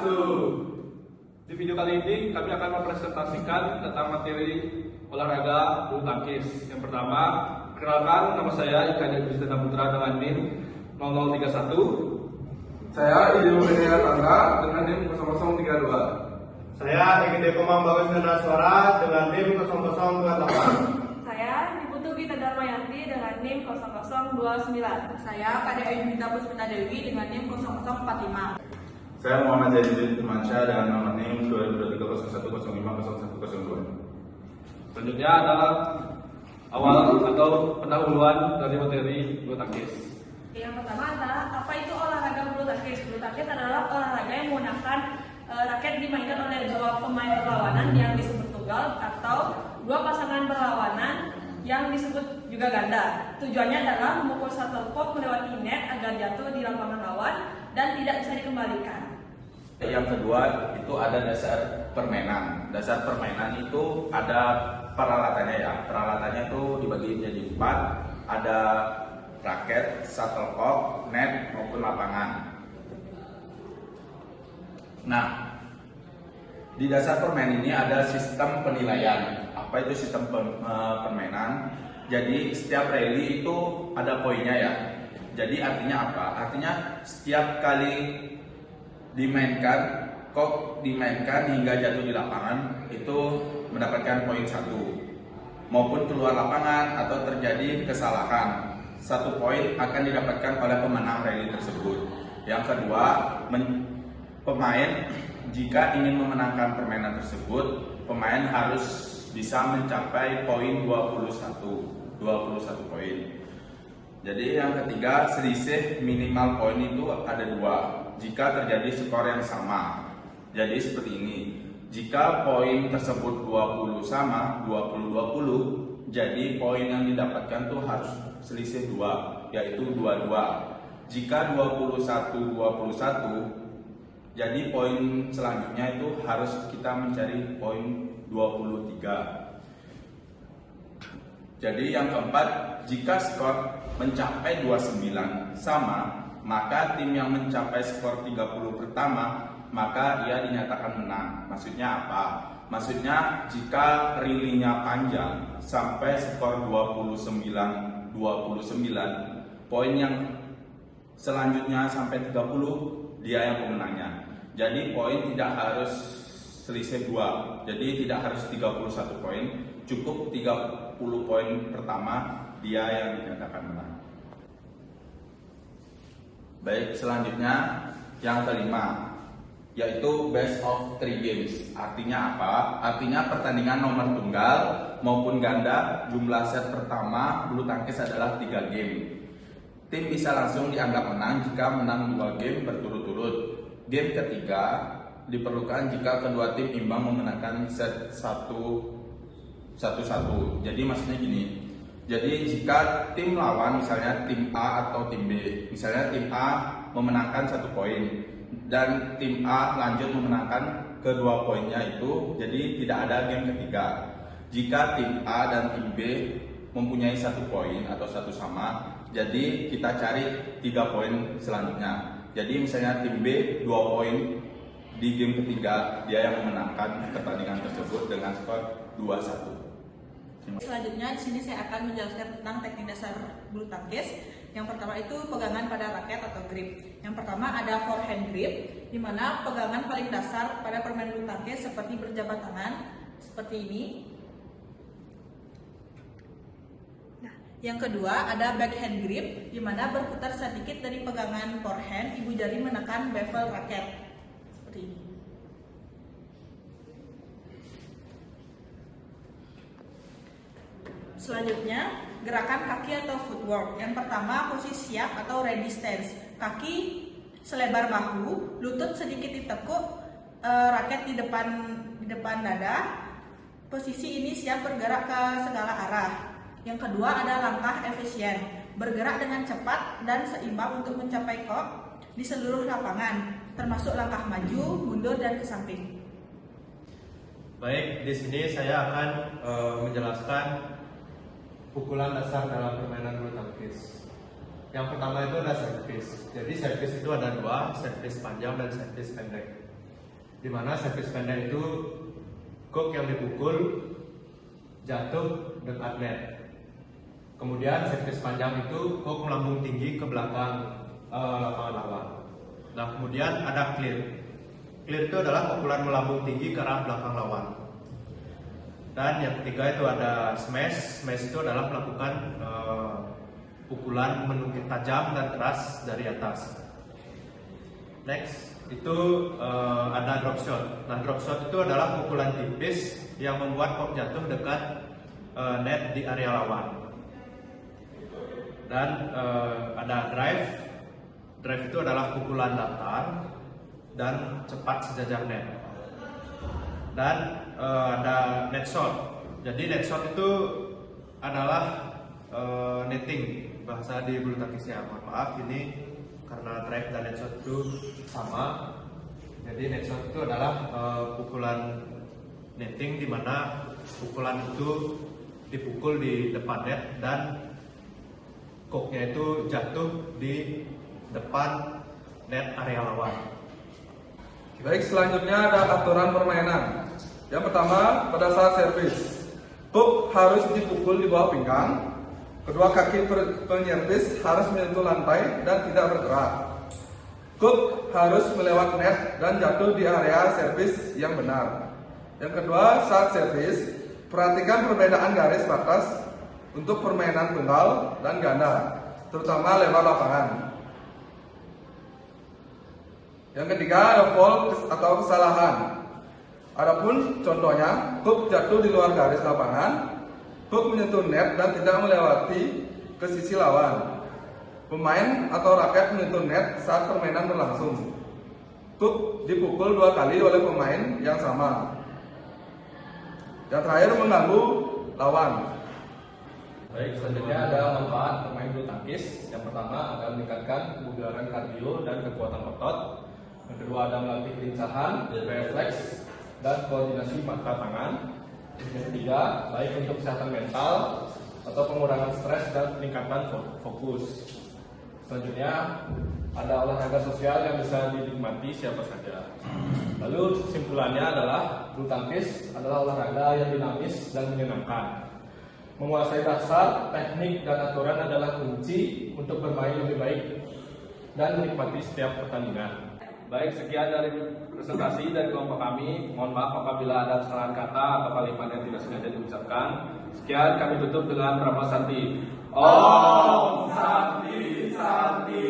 wabarakatuh. Di video kali ini kami akan mempresentasikan tentang materi olahraga bulu tangkis. Yang pertama, perkenalkan, nama saya Ika Yudhistira Putra dengan NIM 0031. Saya Idil Mulia Tangga dengan NIM 0032. Saya Ingin Dekomang Bagus Suara dengan NIM 0028. Saya Diputu Gita Darmayanti dengan NIM 0029. Saya Kade Ayudita Puspita Dewi dengan NIM 0045. Saya Muhammad Zaidudin Firmansyah dengan nomor NIM 202301050102. Selanjutnya adalah awal atau pendahuluan dari materi bulu tangkis. Yang pertama adalah apa itu olahraga bulu tangkis? Bulu tangkis adalah olahraga yang menggunakan raket dimainkan oleh dua pemain berlawanan yang disebut tunggal atau dua pasangan berlawanan yang disebut juga ganda. Tujuannya adalah memukul shuttlecock melewati net agar jatuh di lapangan lawan dan tidak bisa dikembalikan. Yang kedua itu ada dasar permainan. Dasar permainan itu ada peralatannya ya. Peralatannya itu dibagi menjadi 4. Ada raket, shuttlecock, net maupun lapangan. Nah, di dasar permainan ini ada sistem penilaian. Apa itu sistem permainan? Jadi setiap rally itu ada poinnya ya. Jadi artinya apa? Artinya setiap kali dimainkan hingga jatuh di lapangan itu mendapatkan poin 1. Maupun keluar lapangan atau terjadi kesalahan, 1 poin akan didapatkan oleh pemenang rally tersebut. Yang kedua, pemain jika ingin memenangkan permainan tersebut, pemain harus bisa mencapai poin 21 poin. Jadi yang ketiga, selisih minimal poin itu ada 2 jika terjadi skor yang sama. Jadi seperti ini, jika poin tersebut 20 sama, 20-20, jadi poin yang didapatkan tuh harus selisih 2, yaitu 22. Jika 21-21, jadi poin selanjutnya itu harus kita mencari poin 23. Jadi yang keempat, jika skor mencapai 29 sama, maka tim yang mencapai skor 30 pertama, maka ia dinyatakan menang. Maksudnya apa? Maksudnya jika rally-nya panjang sampai skor 29, poin yang selanjutnya sampai 30, dia yang pemenangnya. Jadi poin tidak harus selisih 2. Jadi tidak harus 31 poin, cukup 30 poin pertama dia yang dinyatakan menang. Baik, selanjutnya yang kelima, yaitu best of 3 games. Artinya apa? Artinya pertandingan nomor tunggal maupun ganda, jumlah set pertama bulu tangkis adalah 3 game. Tim bisa langsung dianggap menang jika menang 2 game berturut-turut. Game ketiga diperlukan jika kedua tim imbang memenangkan set 1-1. Jadi maksudnya gini. Jadi jika tim lawan, misalnya tim A atau tim B, misalnya tim A memenangkan 1 poin dan tim A lanjut memenangkan kedua poinnya itu, jadi tidak ada game ketiga. Jika tim A dan tim B mempunyai 1 poin atau 1 sama, jadi kita cari 3 poin selanjutnya. Jadi misalnya tim B 2 poin, di game ketiga dia yang memenangkan pertandingan tersebut dengan skor 2-1. Selanjutnya di sini saya akan menjelaskan tentang teknik dasar bulu tangkis. Yang pertama itu pegangan pada raket atau grip. Yang pertama ada forehand grip, di mana pegangan paling dasar pada permain bulu tangkis seperti berjabat tangan seperti ini. Nah, yang kedua ada backhand grip, di mana berputar sedikit dari pegangan forehand, ibu jari menekan bevel raket seperti ini. Selanjutnya, gerakan kaki atau footwork. Yang pertama, posisi siap atau ready stance. Kaki selebar bahu, lutut sedikit ditekuk, raket di depan dada. Posisi ini siap bergerak ke segala arah. Yang kedua ada langkah efisien, bergerak dengan cepat dan seimbang untuk mencapai kok di seluruh lapangan, termasuk langkah maju, mundur, dan ke samping. Baik, di sini saya akan menjelaskan pukulan dasar dalam permainan bulu tangkis. Yang pertama itu adalah servis. Jadi servis itu ada 2, servis panjang dan servis pendek. di mana servis pendek itu hook yang dipukul jatuh dekat net. Kemudian servis panjang itu hook melambung tinggi ke belakang lapangan lawan. Nah, kemudian ada clear. Clear itu adalah pukulan melambung tinggi ke arah belakang lawan. Dan yang ketiga itu ada smash. Smash itu adalah melakukan pukulan menukik tajam dan keras dari atas. Next itu ada drop shot. Nah, drop shot itu adalah pukulan tipis yang membuat kok jatuh dekat net di area lawan. Dan ada drive. Drive itu adalah pukulan datar dan cepat sejajar net. Dan ada net shot. Jadi net shot itu adalah netting bahasa di bulu tangkisnya. Mohon maaf, ini karena drive dan net shot itu sama. Jadi net shot itu adalah pukulan netting di mana pukulan itu dipukul di depan net dan koknya itu jatuh di depan net area lawan. Baik, selanjutnya ada aturan permainan. Yang pertama, pada saat servis, hook harus dipukul di bawah pinggang. Kedua kaki penyervis harus menyentuh lantai dan tidak bergerak. Hook harus melewati net dan jatuh di area servis yang benar. Yang kedua, saat servis, perhatikan perbedaan garis batas untuk permainan tunggal dan ganda, terutama lebar lapangan. Yang ketiga, ada foul atau kesalahan. Adapun contohnya, hook jatuh di luar garis lapangan, hook menyentuh net dan tidak melewati ke sisi lawan. Pemain atau raket menyentuh net saat permainan berlangsung. Hook dipukul 2 kali oleh pemain yang sama. Yang terakhir, mengganggu lawan. Baik, selanjutnya ada manfaat bermain bulu tangkis. Yang pertama akan meningkatkan kebugaran kardio dan kekuatan otot. Yang kedua ada melatih kelincahan, refleks, dan koordinasi mata tangan. Yang ketiga, baik untuk kesehatan mental atau pengurangan stres dan peningkatan fokus. Selanjutnya ada olahraga sosial yang bisa dinikmati siapa saja. Lalu kesimpulannya adalah bulu tangkis adalah olahraga yang dinamis dan menyenangkan. Menguasai dasar, teknik, dan aturan adalah kunci untuk bermain lebih baik dan menikmati setiap pertandingan. Baik, sekian dari presentasi dari kelompok kami. Mohon maaf apabila ada kesalahan kata atau kalimat yang tidak sengaja diucapkan. Sekian, kami tutup dengan Brahma Santi. Om Santi Santi.